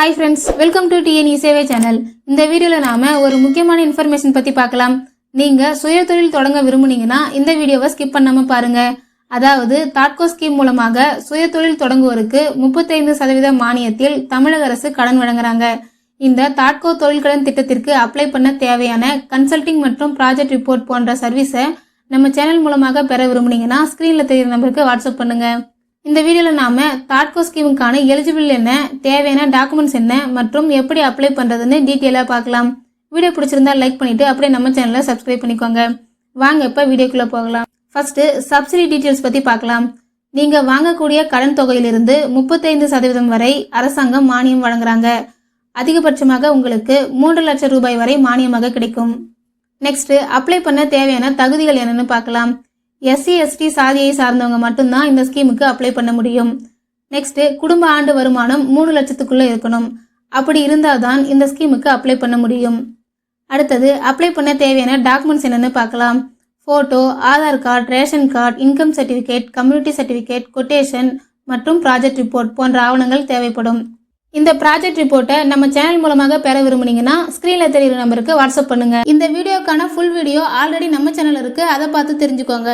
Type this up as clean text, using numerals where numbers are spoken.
Hi friends, welcome to TNE சேவை channel. இந்த வீடியோவில் நாம் ஒரு முக்கியமான இன்ஃபர்மேஷன் பற்றி பார்க்கலாம். நீங்கள் சுயதொழில் தொடங்க விரும்புனீங்கன்னா இந்த வீடியோவை ஸ்கிப் பண்ணாமல் பாருங்கள். அதாவது தாட்கோ ஸ்கீம் மூலமாக சுயதொழில் தொடங்குவோருக்கு 35% மானியத்தில் தமிழக அரசு கடன் வழங்குறாங்க. இந்த தாட்கோ தொழில் கடன் திட்டத்திற்கு அப்ளை பண்ண தேவையான கன்சல்டிங் மற்றும் ப்ராஜெக்ட் ரிப்போர்ட் போன்ற சர்வீஸை நம்ம சேனல் மூலமாக பெற விரும்புனீங்கன்னா ஸ்க்ரீனில் தெரிகிற நம்பருக்கு வாட்ஸ்அப் பண்ணுங்கள். இந்த வீடியோவில் நாம் தாட்கோ ஸ்கீமுக்கான எலிஜிபிள் என்ன, தேவையான டாக்குமெண்ட்ஸ் என்ன மற்றும் எப்படி அப்ளை பண்ணுறதுன்னு டீட்டெயிலாக பார்க்கலாம். வீடியோ பிடிச்சிருந்தா லைக் பண்ணிவிட்டு அப்படியே நம்ம சேனலை சப்ஸ்கிரைப் பண்ணிக்கோங்க. வாங்க இப்போ வீடியோக்குள்ளே போகலாம். ஃபஸ்ட்டு சப்சிடி டீட்டெயில்ஸ் பற்றி பார்க்கலாம். நீங்கள் வாங்கக்கூடிய கடன் தொகையிலிருந்து 35% வரை அரசாங்கம் மானியம் வழங்குறாங்க. அதிகபட்சமாக உங்களுக்கு 3 லட்சம் ரூபாய் வரை மானியமாக கிடைக்கும். நெக்ஸ்ட் அப்ளை பண்ண தேவையான தகுதிகள் என்னன்னு பார்க்கலாம். எஸ்சி எஸ்டி சாதியை சார்ந்தவங்க மட்டும்தான் இந்த ஸ்கீமுக்கு அப்ளை பண்ண முடியும். நெக்ஸ்ட் குடும்ப ஆண்டு வருமானம் 3 லட்சத்துக்குள்ளே இருக்கணும். அப்படி இருந்தால் தான் இந்த ஸ்கீமுக்கு அப்ளை பண்ண முடியும். அடுத்தது அப்ளை பண்ண தேவையான டாக்குமெண்ட்ஸ் என்னன்னு பார்க்கலாம். Photo, Aadhaar card, ration card, income certificate, community certificate, quotation மற்றும் ப்ராஜெக்ட் ரிப்போர்ட் போன்ற ஆவணங்கள் தேவைப்படும். இந்த ப்ராஜெக்ட் ரிப்போர்ட்டை நம்ம சேனல் மூலமாக பெற விரும்புனீங்கன்னா ஸ்க்ரீனில் தெரிகிற நம்பருக்கு வாட்ஸ்அப் பண்ணுங்கள். இந்த வீடியோக்கான ஃபுல் வீடியோ ஆல்ரெடி நம்ம சேனல் இருக்குது, அதை பார்த்து தெரிஞ்சுக்கோங்க.